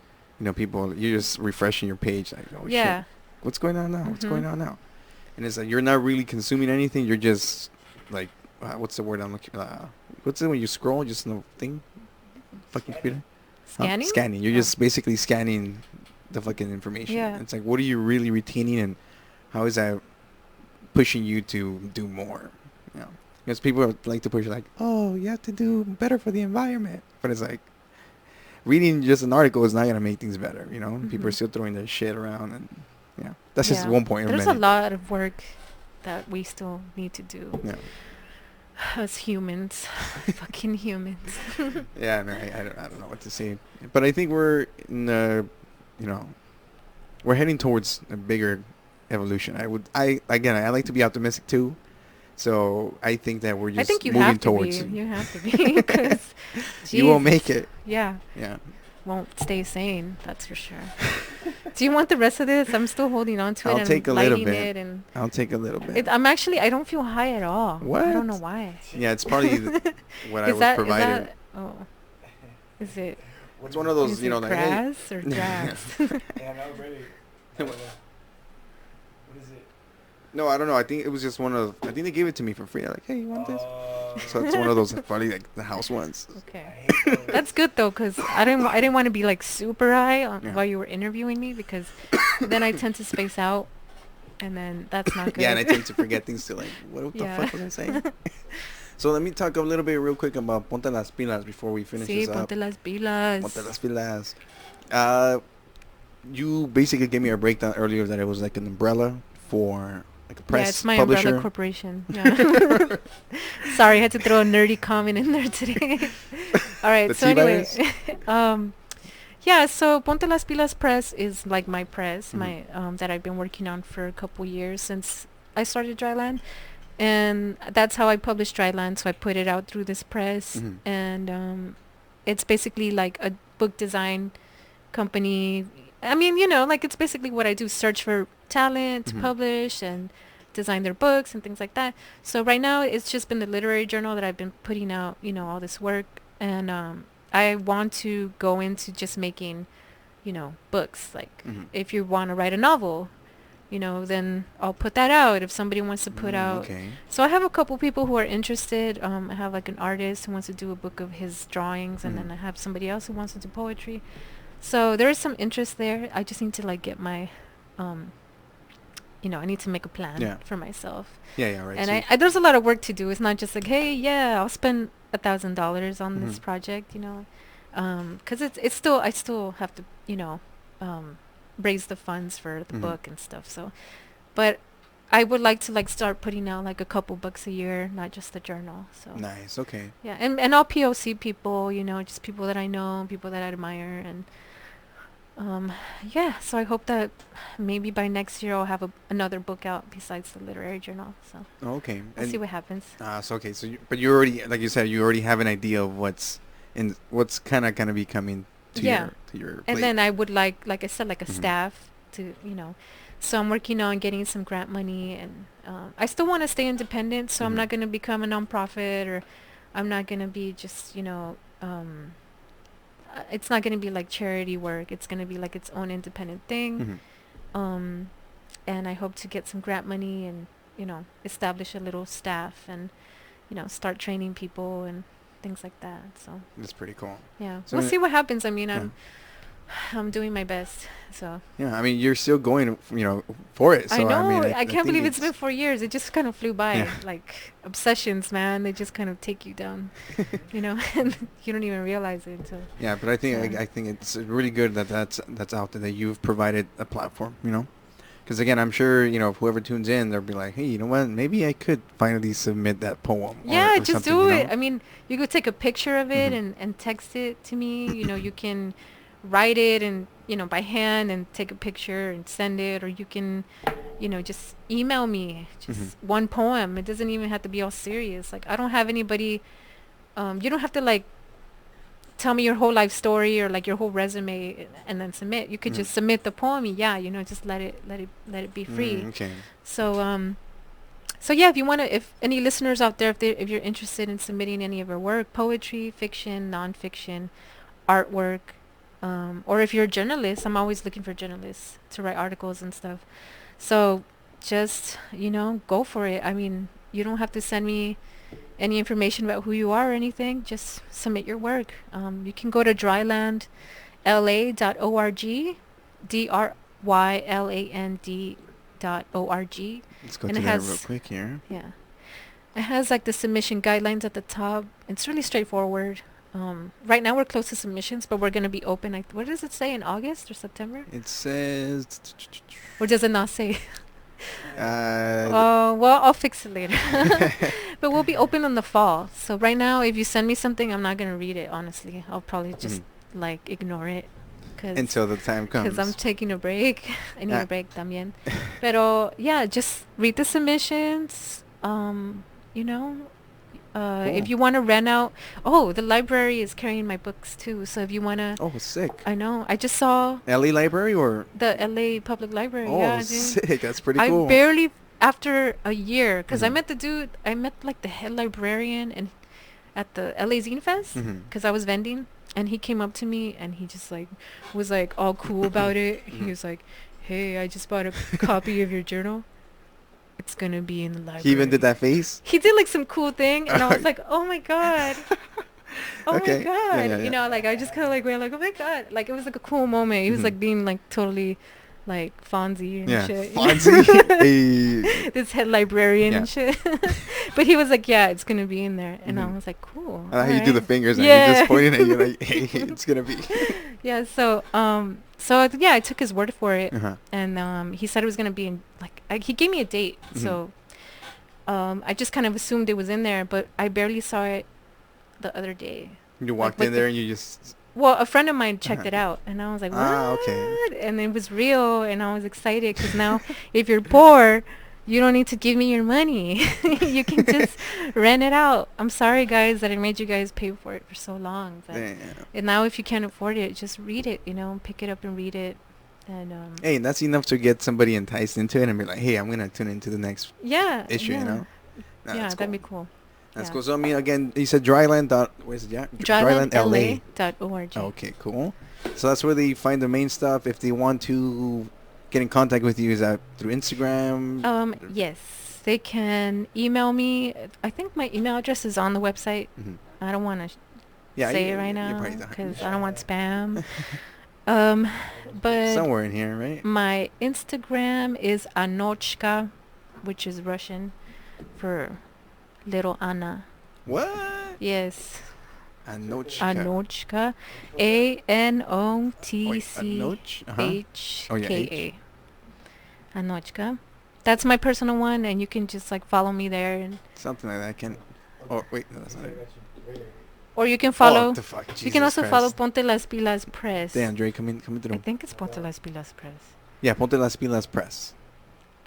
people. You're just refreshing your page, like, oh shit, Yeah. what's going on now? What's going Mhm. on now? And it's like you're not really consuming anything. You're just like, what's the word I'm looking? What's it when you scroll? Just no thing. Fucking Scanning. computer. Huh? Scanning? Scanning. You're Oh. just basically scanning the fucking information. Yeah. It's like, what are you really retaining, and how is that pushing you to do more? You know, because people like to push like, oh, you have to do better for the environment, but it's like reading just an article is not gonna make things better. People are Mhm. still throwing their shit around, and yeah, that's just Yeah. one point of There's a many. lot of work that we still need to do Yeah. as humans. Fucking humans. Yeah, man, I don't know what to say, but I think we're in you know, we're heading towards a bigger evolution. I like to be optimistic too, so I think that we're I think just you moving have to be. towards. You have to be, because You won't make Jesus. it. Yeah. Yeah. Won't stay sane. That's for sure. Do you want the rest of this? I'm still holding on to it I'll and take I'm a little lighting bit. it, and I'll take a little bit. I don't feel high at all. I don't know What? why. Yeah, it's probably what I Is was that provided. oh, is it It's one of those, is it like, hey. grass or grass? Yeah, no, really. What is it? No, I don't know. I think it was just one of. I think they gave it to me for free. They're like, hey, you want this? Uh, So it's one of those probably like the house ones. I Okay. hate those. That's good though, cause I didn't want to be like super high Yeah. while you were interviewing me, because then I tend to space out, and then that's not good. Yeah, and I tend to forget things too. Like, what the Yeah. fuck was I saying? So let me talk a little bit real quick about Ponte las Pilas before we finish Sí, this up. ponte las pilas. Ponte las Pilas. Uh, you basically gave me a breakdown earlier that it was like an umbrella for like a press Yeah, it's my publisher. umbrella corporation. Yeah. Sorry, I had to throw a nerdy comment in there today. All right. The So anyway, T-virus? yeah. So Ponte las Pilas Press is like my press, Mhm. my that I've been working on for a couple years since I started Dryland, and that's how I published Dryland. So I put it out through this press, Mhm. and it's basically like a book design company. I mean, like it's basically what I do: search for talent to Mhm. publish and design their books and things like that. So right now, it's just been the literary journal that I've been putting out, all this work, and I want to go into just making, books. Like Mhm. if you want to write a novel, then I'll put that out. If somebody wants to put out, Okay. so I have a couple people who are interested. I have like an artist who wants to do a book of his drawings, and Mhm. then I have somebody else who wants to do poetry. So there is some interest there. I just need to like get my, I need to make a plan Yeah. for myself. Yeah, right. And So I there's a lot of work to do. It's not just like, hey, yeah, I'll spend $1,000 on this Mhm. project, 'cause it's still I still have to, raise the funds for the Mhm. book and stuff. So, but I would like to like start putting out like a couple books a year, not just the journal. So nice. Okay. yeah, and I'll POC people, just people that I know, people that I admire, and yeah. So I hope that maybe by next year I'll have another book out besides the literary journal. So Okay. we'll see what happens. So okay. So but you already, like you said, you already have an idea of what's kind of gonna be coming to Yeah. your plate. And then I would like I said, like a Mhm. staff to, so I'm working on getting some grant money, and I still want to stay independent, so I'm Mhm. not going to become a nonprofit, or I'm not going to be just, it's not going to be like charity work. It's going to be like its own independent thing. Mhm. And I hope to get some grant money and, establish a little staff and, start training people and things like that. So That's pretty cool. yeah, So we'll see what happens. I mean, yeah. I'm doing my best. So Yeah, I mean, you're still going, for it. So I know. mean, I can't think believe it's been 4 years. It just kind of flew by. Yeah. Like obsessions, man. They just kind of take you down, and you don't even realize it until. Yeah, but I think So- I think it's really good that's out there, that you've provided a platform. Because again, I'm sure whoever tunes in, they'll be like, hey, you know what? Maybe I could finally submit that poem. Yeah, or just something, do it. I mean, you could take a picture of it Mhm. and text it to me. You can write it and by hand and take a picture and send it, or you can just email me just Mhm. one poem. It doesn't even have to be all serious. Like I don't have anybody. You don't have to like tell me your whole life story or like your whole resume and then submit. You could just submit the poem. Yeah, just let it be free. Okay. So yeah, if you want to, if any listeners out there, if you're interested in submitting any of your work, poetry, fiction, nonfiction, artwork, or if you're a journalist, I'm always looking for journalists to write articles and stuff. So just, go for it. I mean, you don't have to send me any information about who you are or anything. Just submit your work. You can go to drylandla.org, dryland.org. Let's go And to it that has- real quick here. Yeah. It has like the submission guidelines at the top. It's really straightforward. Right now we're close to submissions, but we're going to be open. What does it say, in August or September? It says. Or does it not say? Uh, Well, I'll fix it later. But we'll be open in the fall. So right now, if you send me something, I'm not going to read it, honestly. I'll probably just ignore it. until the time comes. Because I'm taking a break. I need Ah. a break también. Pero yeah, just read the submissions. If you want to rent out, the library is carrying my books too. So if you want to, Oh, sick. I know. I just saw LA Library or? the LA Public Library. Oh, Yeah, dude. sick. That's pretty I cool. barely, after a year, because I Mhm. met like the head librarian and at the LA Zine Fest, Mhm. because I was vending, and he came up to me and he just like was like all cool about it. He was like, "Hey, I just bought a copy of your journal. It's gonna be in the library." He even did that face? He did like some cool thing, and I was like, "Oh my god." Oh Okay. my god. Yeah, yeah. Like I just kind of like went like, "Oh my god." Like it was like a cool moment. He was Mhm. like being like totally like Fonzie and Yeah. shit. Fonzie. Hey. This head librarian and shit. But he was like, "Yeah, it's gonna be in there," and I Mhm. was like, "Cool." I like how you do the alright. fingers and Yeah. you're just pointing at you like, hey, it's gonna be. Yeah. So I took his word for it, Uh-huh. and he said it was gonna be in he gave me a date, Mhm. so I just kind of assumed it was in there, but I barely saw it the other day. You walked with in the- there and you just. Well, a friend of mine checked Uh-huh. it out, and I was like, "What?" Ah, okay. And it was real, and I was excited because now, if you're poor, you don't need to give me your money. You can just rent it out. I'm sorry, guys, that I made you guys pay for it for so long. But Damn. and now, if you can't afford it, just read it. Pick it up and read it. And Hey, and that's enough to get somebody enticed into it and be like, hey, I'm gonna tune into the next yeah, issue. yeah. You know. Nah, Yeah, that's that'd cool. be cool. That's yeah. cool. So I mean, again, you said Dryland. Where's it? Yeah. Drylandla.org. Okay, cool. So that's where they find the main stuff. If they want to get in contact with you, is that through Instagram? Yes, they can email me. I think my email address is on the website. Mhm. I don't want to Yeah, say you- it right you now probably don't. because I don't want spam. But Somewhere in here, right? my Instagram is Anochka, which is Russian for little Anna. What? Yes, Anochka. Anochka, Wait, Anotchka. Anoch? Uh-huh. Oh, yeah, H. Anochka. That's my personal one, and you can just like follow me there, Something like that. Can. Oh wait, no, that's not I it. got you. Right here. or you can follow. Oh, the fuck. You can Jesus also follow Christ. Ponte Las Pilas Press. Damn, Dre, coming I through. think it's Ponte Las Pilas Press. Yeah, Ponte Las Pilas Press.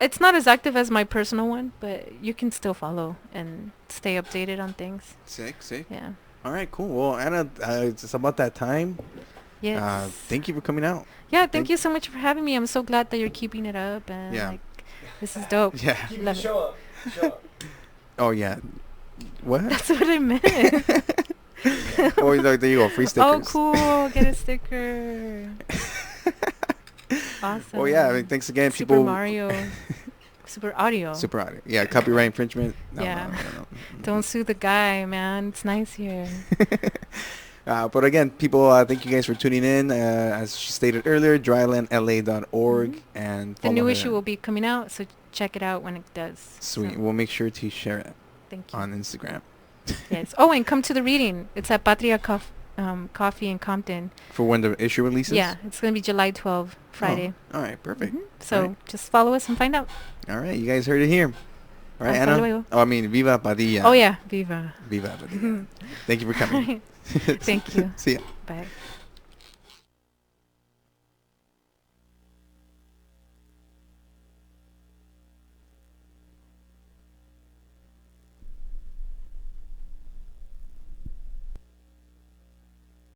It's not as active as my personal one, but you can still follow and stay updated on things. Sick. Yeah. All right, cool. Well, Anna, it's about that time. Yes. Thank you for coming out. Yeah, thank you so much for having me. I'm so glad that you're keeping it up, and Yeah. like, this is dope. Yeah. Keep Love it it. show up. Show up. Oh yeah. What? That's what I meant. Oh, look, there you go. Free stickers. Oh, cool. Get a sticker. Awesome. Well, yeah. I mean, thanks again, Super people. Mario. Super audio. Super audio. Yeah, copyright infringement. No, Yeah. no. Don't sue the guy, man. It's nice here. But again, people, thank you guys for tuning in. As she stated earlier, drylandla.org Mhm. and The follow new her. issue will be coming out, so check it out when it does. Sweet. So, We'll make sure to share it thank you. on Instagram. Yes. Oh, and come to the reading. It's at Patria Coffee in Compton. For when the issue releases? Yeah, it's going to be July 12th, Friday. Oh, all right, perfect. Mhm. So Alright. just follow us and find out. All right, you guys heard it here. All right, Hasta Anna? luego. Oh, I mean, Viva Padilla. Oh, yeah. Viva. Viva Padilla. Thank you for coming. Thank you. See ya. Bye.